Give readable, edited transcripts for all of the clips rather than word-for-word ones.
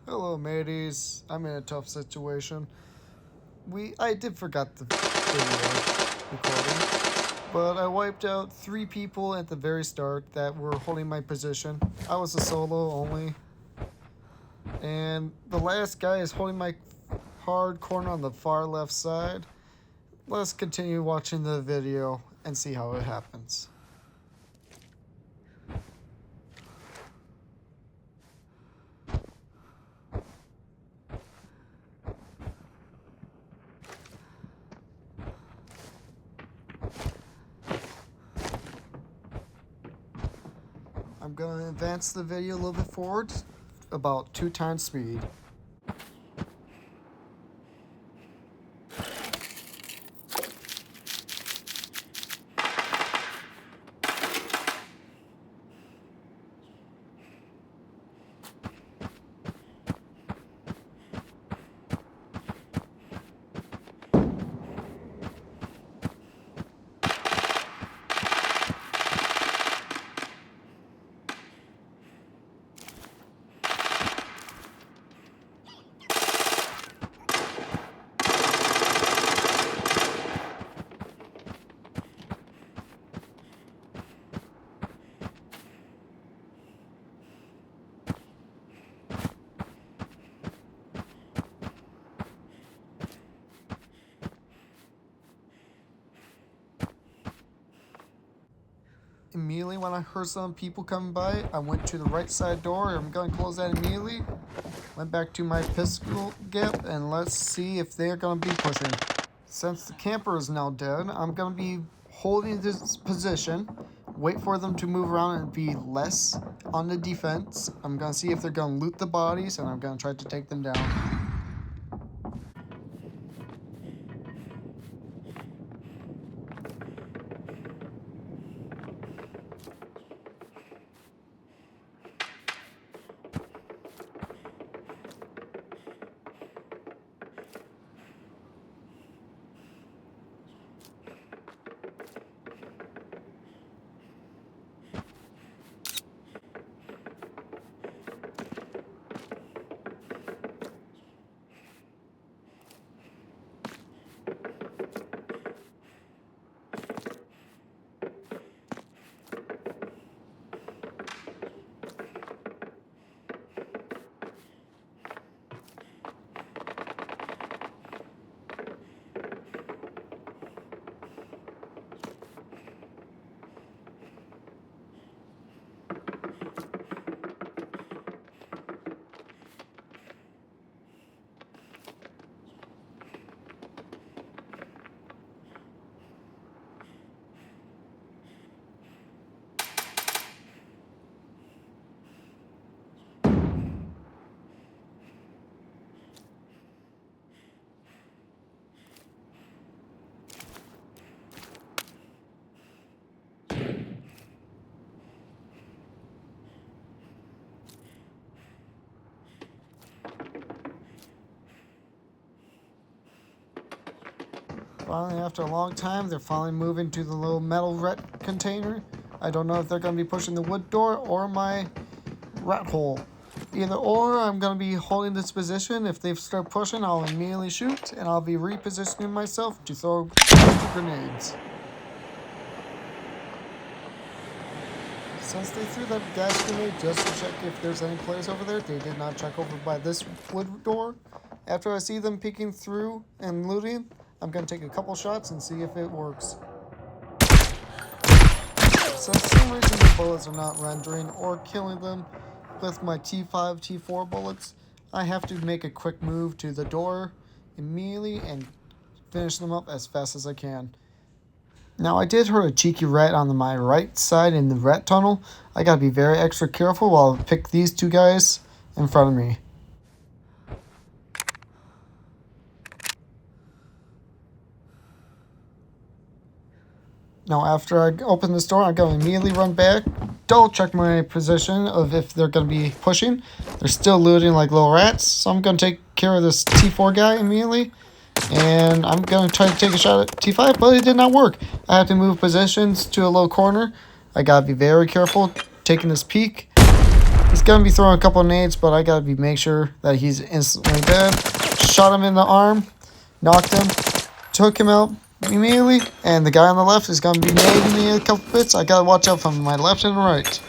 Hello, mateys. I'm in a tough situation. I did forget the video recording, but I wiped out 3 people at the very start that were holding my position. I was a solo only, and the last guy is holding my hard corner on the far left side. Let's continue watching the video and see how it happens. I'm going to advance the video a little bit forward, about 2 times speed. Immediately when I heard some people coming by, I went to the right side door. I'm going to close that immediately. Went back to my pistol gap, and let's see if they're going to be pushing. Since the camper is now dead, I'm going to be holding this position, wait for them to move around and be less on the defense. I'm going to see if they're going to loot the bodies, and I'm going to try to take them down. Finally, after a long time, they're finally moving to the little metal rat container. I don't know if they're going to be pushing the wood door or my rat hole. Either or, I'm going to be holding this position. If they start pushing, I'll immediately shoot, and I'll be repositioning myself to throw grenades. Since they threw that gas grenade just to check if there's any players over there, they did not check over by this wood door. After I see them peeking through and looting, I'm going to take a couple shots and see if it works. So for some reason the bullets are not rendering or killing them with my T5, T4 bullets, I have to make a quick move to the door immediately and finish them up as fast as I can. Now I did hurt a cheeky rat on my right side in the rat tunnel. I gotta be very extra careful while I pick these 2 guys in front of me. Now after I open this door, I'm going to immediately run back, double check my position of if they're going to be pushing. They're still looting like little rats, so I'm going to take care of this T4 guy immediately. And I'm going to try to take a shot at T5, but it did not work. I have to move positions to a low corner. I got to be very careful taking this peek. This gonna be throwing a couple of nades, but I gotta make sure that he's instantly dead. Shot him in the arm, knocked him, took him out immediately, and the guy on the left is gonna be nading me a couple bits. I gotta watch out from my left and right.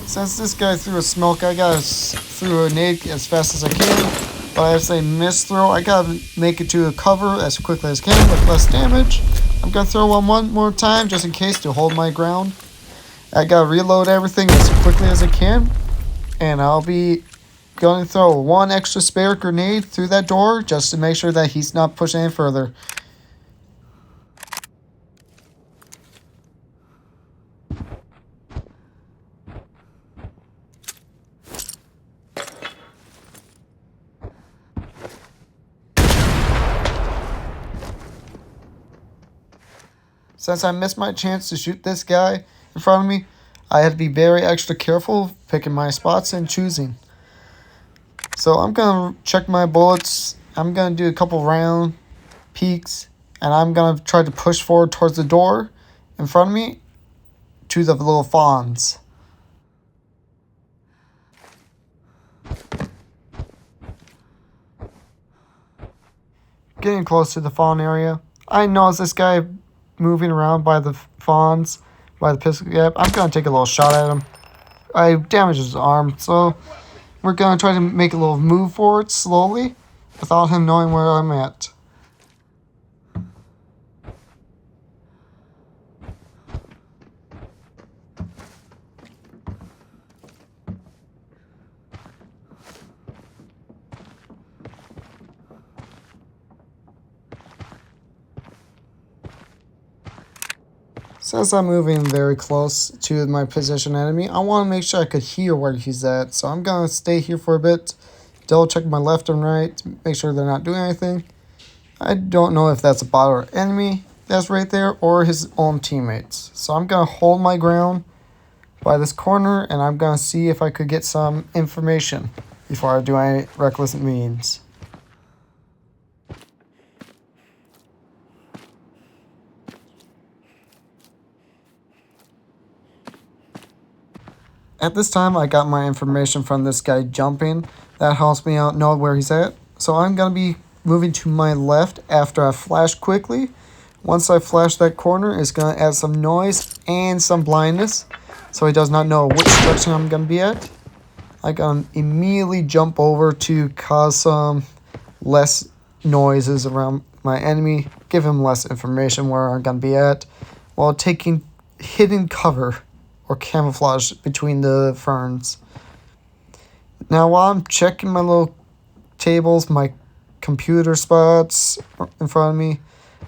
Since this guy threw a smoke, I gotta throw a nade as fast as I can. But as I miss throw, I gotta make it to a cover as quickly as I can with less damage. I'm gonna throw one more time just in case to hold my ground. I gotta reload everything as quickly as I can. And I'll be going to throw one extra spare grenade through that door just to make sure that he's not pushing any further. Since I missed my chance to shoot this guy in front of me, I had to be very extra careful picking my spots and choosing. So I'm going to check my bullets. I'm going to do a couple round peeks. And I'm going to try to push forward towards the door in front of me to the little fawns. Getting close to the fawn area. I noticed this guy moving around by the fawns, by the pistol gap. I'm going to take a little shot at him. I damaged his arm, so we're going to try to make a little move forward slowly without him knowing where I'm at. Since I'm moving very close to my position enemy, I want to make sure I could hear where he's at. So I'm going to stay here for a bit, double check my left and right, make sure they're not doing anything. I don't know if that's a bot or enemy that's right there or his own teammates. So I'm going to hold my ground by this corner and I'm going to see if I could get some information before I do any reckless means. At this time, I got my information from this guy jumping. That helps me out know where he's at. So I'm going to be moving to my left after I flash quickly. Once I flash that corner, it's going to add some noise and some blindness. So he does not know which direction I'm going to be at. I can immediately jump over to cause some less noises around my enemy. Give him less information where I'm going to be at. While taking hidden cover or camouflage between the ferns. Now while I'm checking my little tables, my computer spots in front of me,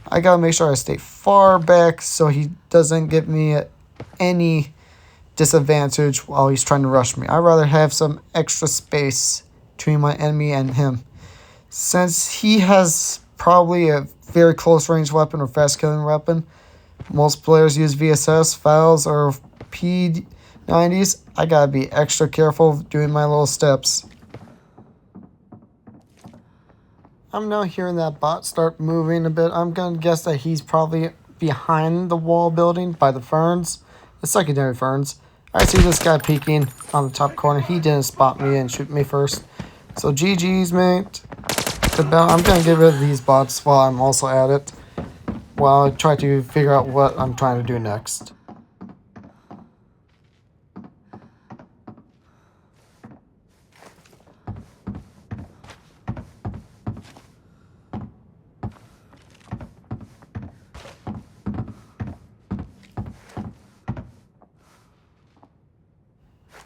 I gotta make sure I stay far back so he doesn't give me any disadvantage while he's trying to rush me. I'd rather have some extra space between my enemy and him. Since he has probably a very close range weapon or fast killing weapon, most players use VSS, files, or P90s. I gotta be extra careful doing my little steps. I'm now hearing that bot start moving a bit. I'm gonna guess that he's probably behind the wall building by the ferns, the secondary ferns. I see this guy peeking on the top corner. He didn't spot me and shoot me first. So GG's, mate. I'm gonna get rid of these bots while I'm also at it, while I try to figure out what I'm trying to do next.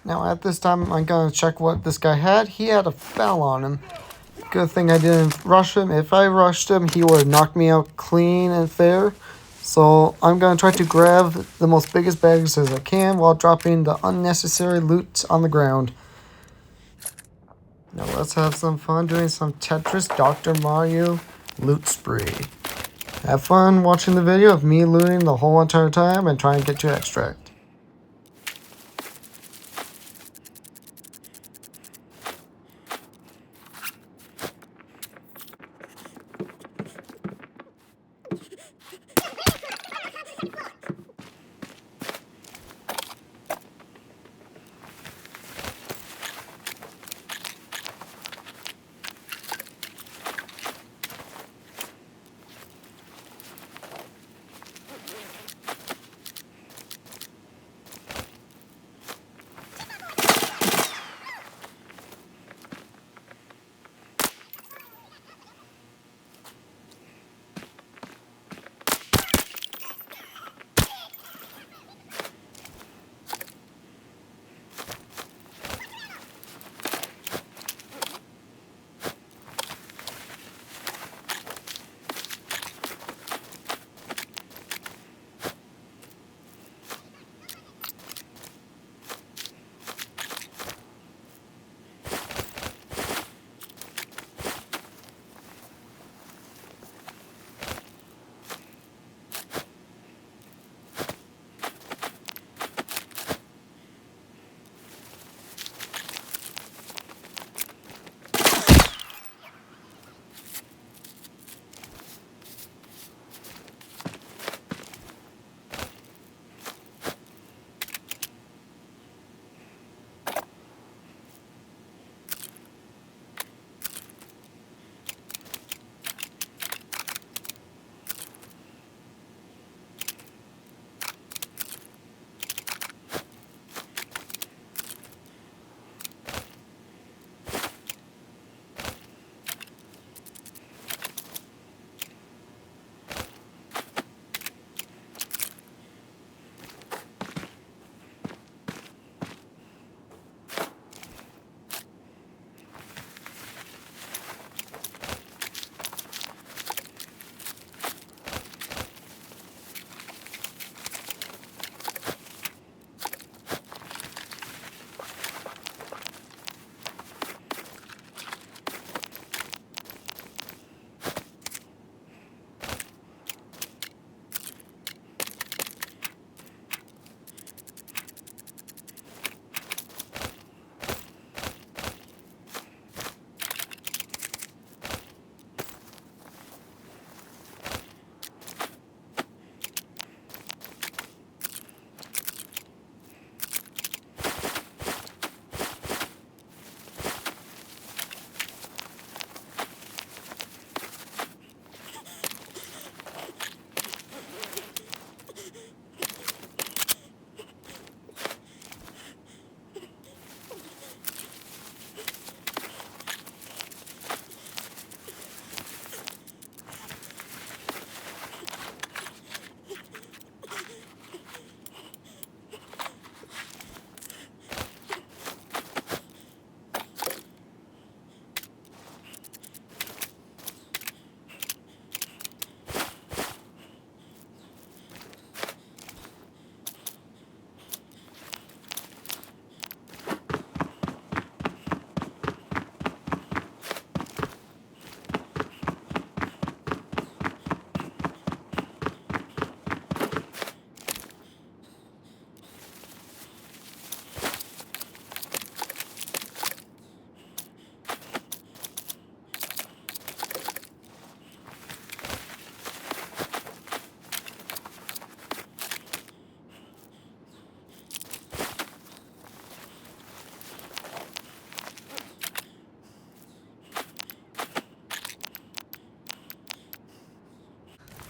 Now at this time, I'm going to check what this guy had. He had a foul on him. Good thing I didn't rush him. If I rushed him, he would have knocked me out clean and fair. So I'm going to try to grab the most biggest bags as I can while dropping the unnecessary loot on the ground. Now let's have some fun doing some Tetris Dr. Mario loot spree. Have fun watching the video of me looting the whole entire time and trying to get to extract.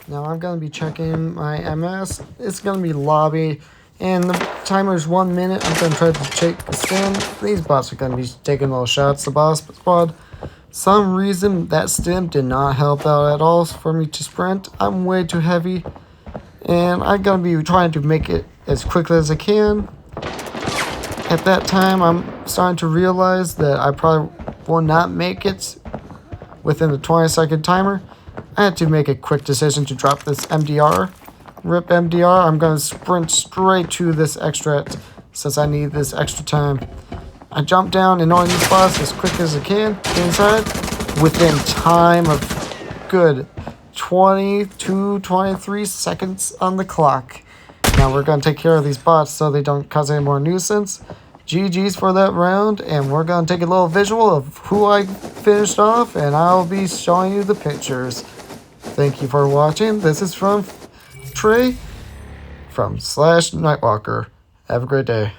Now I'm going to be checking my MS. It's going to be lobby. And the timer's 1 minute. I'm going to try to take a stim. These bots are going to be taking little shots. The boss squad. Some reason that stim did not help out at all for me to sprint. I'm way too heavy. And I'm going to be trying to make it as quickly as I can. At that time, I'm starting to realize that I probably will not make it within the 20-second timer. I had to make a quick decision to drop this MDR. Rip MDR, I'm going to sprint straight to this extract since I need this extra time. I jump down and on these bots as quick as I can, inside, within time of good 22, 23 seconds on the clock. Now we're going to take care of these bots so they don't cause any more nuisance. GG's for that round, and we're going to take a little visual of who I finished off, and I'll be showing you the pictures. Thank you for watching. This is from Trey from /Nightwalker. Have a great day.